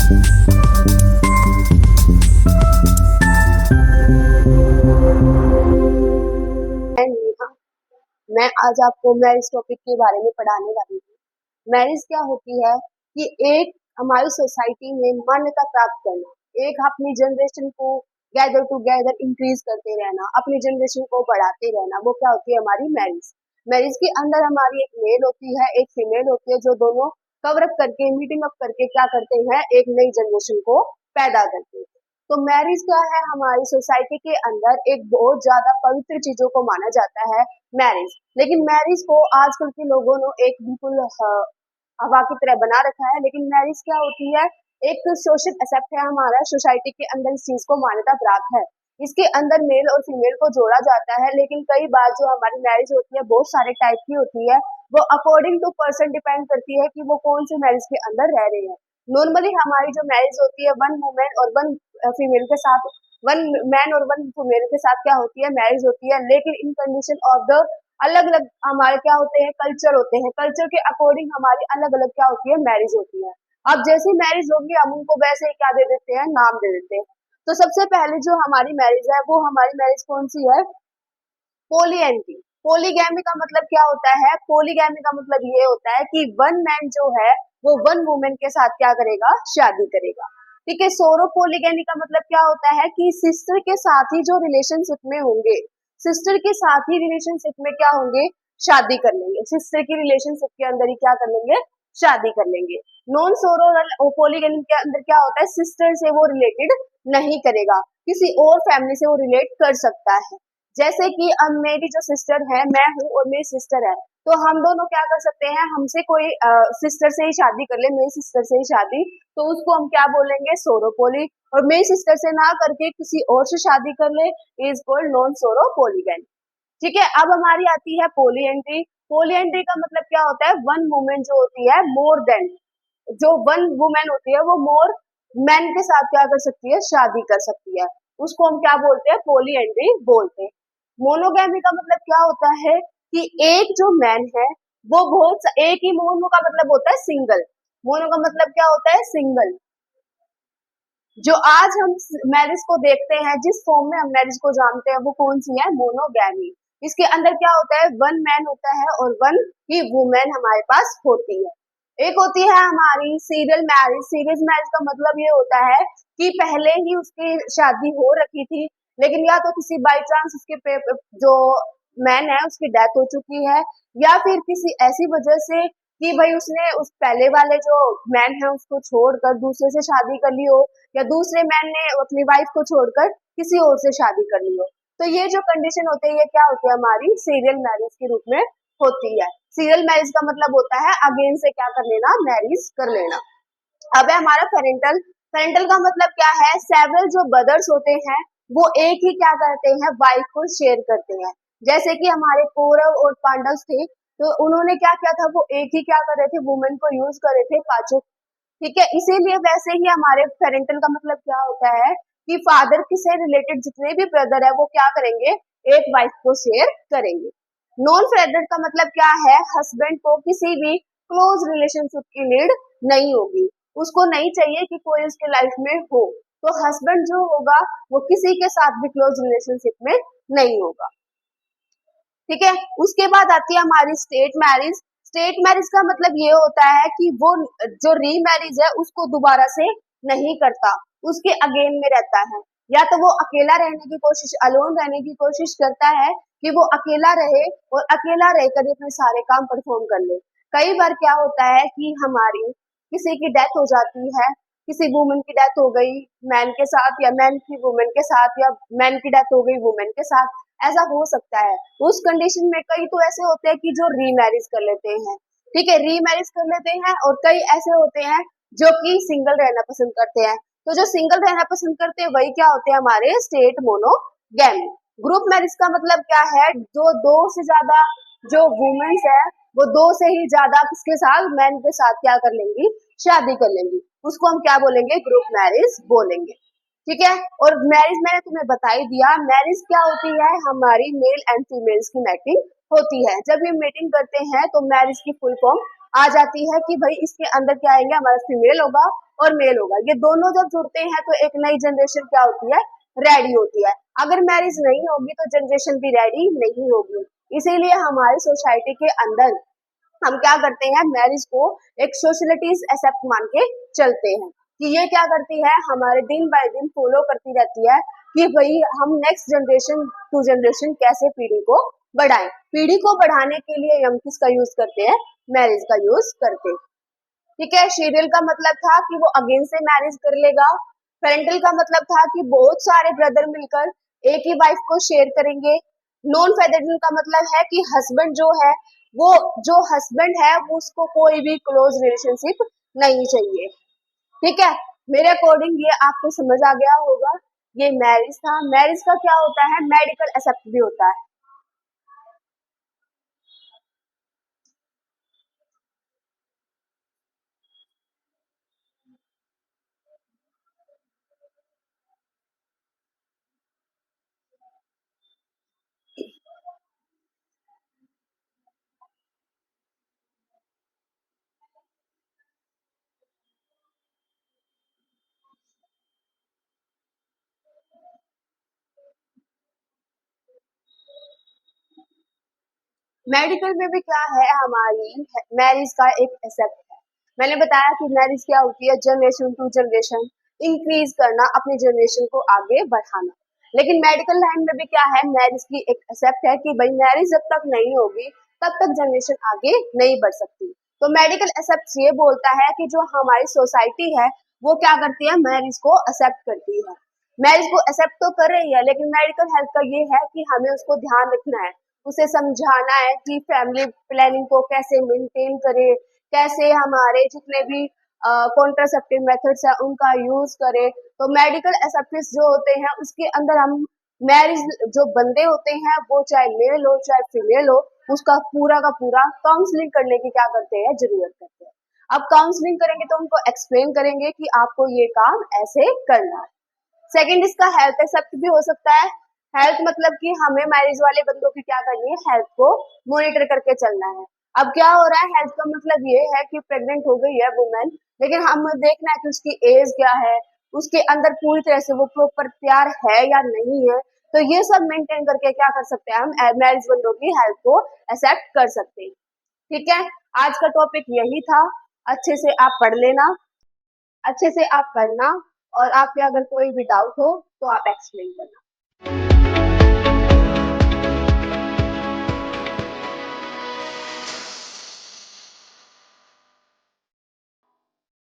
नेहा, मैं आज आपको मैरिज टॉपिक के बारे में पढ़ाने वाली हूँ। मैरिज क्या होती है कि एक हमारी सोसाइटी में मान्यता प्राप्त करना, एक अपनी जनरेशन को गैदर टुगेदर इंक्रीज करते रहना, अपनी जनरेशन को बढ़ाते रहना, वो क्या होती है हमारी मैरिज। मैरिज के अंदर हमारी एक मेल होती है, एक फीमेल होती है, जो दोनों कवर अप करके मीटिंग अप करके क्या करते हैं, एक नई जनरेशन को पैदा करते हैं। तो मैरिज क्या है, हमारी सोसाइटी के अंदर एक बहुत ज्यादा पवित्र चीजों को माना जाता है मैरिज। लेकिन मैरिज को आजकल के लोगों ने एक बिल्कुल हवा की तरह बना रखा है। लेकिन मैरिज क्या होती है, एक सोशल एक्सेप्ट है, हमारा सोसाइटी के अंदर इस चीज को मान्यता प्राप्त है। इसके अंदर मेल और फीमेल को जोड़ा जाता है। लेकिन कई बार जो हमारी मैरिज होती है बहुत सारे टाइप की होती है, वो अकॉर्डिंग टू पर्सन डिपेंड करती है कि वो कौन से मैरिज के अंदर रह रहे हैं। नॉर्मली हमारी जो मैरिज होती है वन वुमेन और वन फीमेल के साथ, वन मैन और वन फीमेल के साथ क्या होती है, मैरिज होती है। लेकिन इन कंडीशन ऑफ द अलग अलग हमारे क्या होते हैं, कल्चर होते हैं, कल्चर के अकॉर्डिंग हमारी अलग अलग क्या होती है, मैरिज होती है। अब जैसी मैरिज होगी हम उनको वैसे ही क्या दे देते हैं, नाम दे देते हैं। तो सबसे पहले जो हमारी मैरिज है, वो हमारी मैरिज कौन सी है, पोलीएंटी। पोलीगैमी का मतलब क्या होता है, पोलीगैमी का मतलब ये होता है कि वन मैन जो है वो वन वुमेन के साथ क्या करेगा, शादी करेगा। ठीक है। सोरो पोलीगैमी का मतलब क्या होता है कि सिस्टर के साथ ही जो रिलेशनशिप में होंगे, सिस्टर के साथ ही रिलेशनशिप में क्या होंगे, शादी कर लेंगे। सिस्टर की रिलेशनशिप के अंदर ही क्या कर लेंगे, शादी कर लेंगे। नॉन सोरो पोलीगैमी के अंदर क्या होता है, सिस्टर से वो रिलेटेड नहीं करेगा, किसी और फैमिली से वो रिलेट कर सकता है। जैसे कि अब मेरी जो सिस्टर है, मैं हूँ और मेरी सिस्टर है, तो हम दोनों क्या कर सकते हैं, हमसे कोई सिस्टर से ही शादी कर ले, मेरी सिस्टर से ही शादी, तो उसको हम क्या बोलेंगे, सोरोपोली। और मेरी सिस्टर से ना करके किसी और से शादी कर ले, इज कॉल्ड नॉन सोरोपोलीगैमी। ठीक है। अब हमारी आती है पोली एंट्री। पोली एंट्री का मतलब क्या होता है, वन वुमेन जो होती है मोर देन, जो वन वुमेन होती है वो मोर मैन के साथ क्या कर सकती है, शादी कर सकती है। उसको हम क्या बोलते हैं, पोली एंट्री बोलते हैं। मोनोगैमी का मतलब क्या होता है कि एक जो मैन है वो बहुत एक ही, मोनो का मतलब होता है सिंगल, मोनो का मतलब क्या होता है, सिंगल। जो आज हम मैरिज को देखते हैं, जिस फॉर्म में हम मैरिज को जानते हैं, वो कौन सी है, मोनोगैमी। इसके अंदर क्या होता है, वन मैन होता है और वन ही वुमेन हमारे पास होती है। एक होती है हमारी सीरियल मैरिज। सीरियल मैरिज का मतलब ये होता है कि पहले ही उसकी शादी हो रखी थी, लेकिन या तो किसी बाई चांस उसके जो मैन है उसकी डेथ हो चुकी है, या फिर किसी ऐसी वजह से कि भाई उसने उस पहले वाले जो मैन है उसको छोड़कर दूसरे से शादी कर ली हो, या दूसरे मैन ने अपनी वाइफ को छोड़कर किसी और से शादी कर ली हो। तो ये जो कंडीशन होती है, ये क्या होती है, हमारी सीरियल मैरिज के रूप में होती है। सीरियल मैरिज का मतलब होता है अगेन से क्या कर लेना, मैरिज कर लेना। अब है हमारा पेरेंटल। पेरेंटल का मतलब क्या है, सेवरल जो ब्रदर्स होते हैं वो एक ही क्या करते हैं, वाइफ को शेयर करते हैं। जैसे कि हमारे कौरव और पांडव थे, तो उन्होंने क्या किया था, वो एक ही क्या कर रहे थे, वुमेन को यूज कर रहे थे, पाचक। ठीक है। इसीलिए वैसे ही हमारे पेरेंटल का मतलब क्या होता है कि फादर की से रिलेटेड जितने भी ब्रदर है वो क्या करेंगे, एक वाइफ को शेयर करेंगे। नॉन फेडरेट का मतलब क्या है, हस्बैंड को किसी भी क्लोज रिलेशनशिप की नीड नहीं होगी, उसको नहीं चाहिए कि कोई उसके लाइफ में हो। तो हस्बैंड जो होगा वो किसी के साथ भी क्लोज रिलेशनशिप में नहीं होगा। ठीक है। उसके बाद आती है हमारी स्टेट मैरिज। स्टेट मैरिज का मतलब ये होता है कि वो जो री मैरिज है उसको दोबारा से नहीं करता, उसके अगेन में रहता है। या तो वो अकेला रहने की कोशिश, अलोन रहने की कोशिश करता है कि वो अकेला रहे और अकेला रहकर अपने सारे काम परफॉर्म कर ले। कई बार क्या होता है कि हमारी किसी की डेथ हो जाती है, किसी वुमेन की डेथ हो गई मैन के साथ, या मैन की वुमेन के साथ, या मैन की डेथ हो गई वुमेन के साथ, ऐसा हो सकता है। उस कंडीशन में कई तो ऐसे होते हैं कि जो री मैरिज कर लेते हैं। ठीक है, री मैरिज कर लेते हैं, और कई ऐसे होते हैं जो कि सिंगल रहना पसंद करते हैं। तो जो सिंगल रहना पसंद करते हैं वही क्या होते हैं, हमारे स्टेट मोनोगैमी। ग्रुप मैरिज का मतलब क्या है, जो दो से ज्यादा जो वुमेन्स है वो दो से ही ज्यादा किसके साथ, मैन के साथ क्या कर लेंगी, शादी कर लेंगी, उसको हम क्या बोलेंगे, ग्रुप मैरिज बोलेंगे। ठीक है। और मैरिज मैंने तुम्हें बता ही दिया, मैरिज क्या होती है, हमारी मेल एंड फीमेल्स की मैटिंग होती है। जब ये मीटिंग करते हैं तो मैरिज की फुल फॉर्म आ जाती है कि भाई इसके अंदर क्या आएंगे, हमारा फीमेल होगा और मेल होगा, ये दोनों जब जुड़ते हैं तो एक नई जनरेशन क्या होती है, रेडी होती है। अगर मैरिज नहीं होगी तो जनरेशन भी रेडी नहीं होगी। इसीलिए हमारी सोसाइटी के अंदर हम क्या करते हैं, मैरिज को एक सोशलिटीज एक्सेप्ट मान के चलते हैं कि ये क्या करती है, हमारे दिन बाय दिन फॉलो करती रहती है कि भाई हम नेक्स्ट जनरेशन टू जनरेशन कैसे पीढ़ी को बढ़ाएं। पीढ़ी को बढ़ाने के लिए हम किसका यूज करते हैं, मैरिज का यूज करते हैं। ठीक है, सीरियल का मतलब था कि वो अगेन से मैरिज कर लेगा। पेरेंटल का मतलब था कि बहुत सारे ब्रदर मिलकर एक ही वाइफ को शेयर करेंगे। नॉन फेडरल का मतलब है कि हस्बैंड जो है, वो जो हस्बैंड है वो उसको कोई भी क्लोज रिलेशनशिप नहीं चाहिए। ठीक है, मेरे अकॉर्डिंग ये आपको समझ आ गया होगा। ये मैरिज था। मैरिज का क्या होता है, मेडिकल एक्सेप्ट भी होता है। मेडिकल में भी क्या है, हमारी मैरिज का एक एक्सेप्ट है। मैंने बताया कि मैरिज क्या होती है, जनरेशन टू जनरेशन इंक्रीज करना, अपनी जनरेशन को आगे बढ़ाना। लेकिन मेडिकल लाइन में भी क्या है, मैरिज की एक एक्सेप्ट है कि भाई मैरिज जब तक नहीं होगी तब तक जनरेशन आगे नहीं बढ़ सकती। तो मेडिकल एक्सेप्ट ये बोलता है कि जो हमारी सोसाइटी है वो क्या करती है, मैरिज को एक्सेप्ट करती है। मैरिज को एक्सेप्ट तो कर रही है, लेकिन मेडिकल हेल्थ का ये है कि हमें उसको ध्यान रखना है, उसे समझाना है कि फैमिली प्लानिंग को कैसे मेंटेन करे, कैसे हमारे जितने भी कॉन्ट्रासेप्टिव मेथड्स है उनका यूज करे। तो मेडिकल एक्सेप्टेंस जो होते हैं उसके अंदर हम मैरिज जो बंदे होते हैं, वो चाहे मेल हो चाहे फीमेल हो, उसका पूरा का पूरा काउंसलिंग करने की क्या करते हैं, जरूरत करते हैं। अब काउंसलिंग करेंगे तो उनको एक्सप्लेन करेंगे कि आपको ये काम ऐसे करना है। सेकंड इसका हेल्थ एक्सेप्ट भी हो सकता है। हेल्थ मतलब कि हमें मैरिज वाले बंदों की क्या करनी है, हेल्थ को मॉनिटर करके चलना है। अब क्या हो रहा है, हेल्थ का मतलब ये है कि प्रेग्नेंट हो गई है वुमेन, लेकिन हमें देखना है कि उसकी एज क्या है, उसके अंदर पूरी तरह से वो प्रॉपर तैयार है या नहीं है। तो ये सब मेंटेन करके क्या कर सकते हैं, हम मैरिज बंदों की हेल्थ को एक्सेप्ट कर सकते हैं। ठीक है, आज का टॉपिक यही था। अच्छे से आप पढ़ लेना, अच्छे से आप करना, और आपके अगर कोई भी डाउट हो तो आप एक्सप्लेन करना।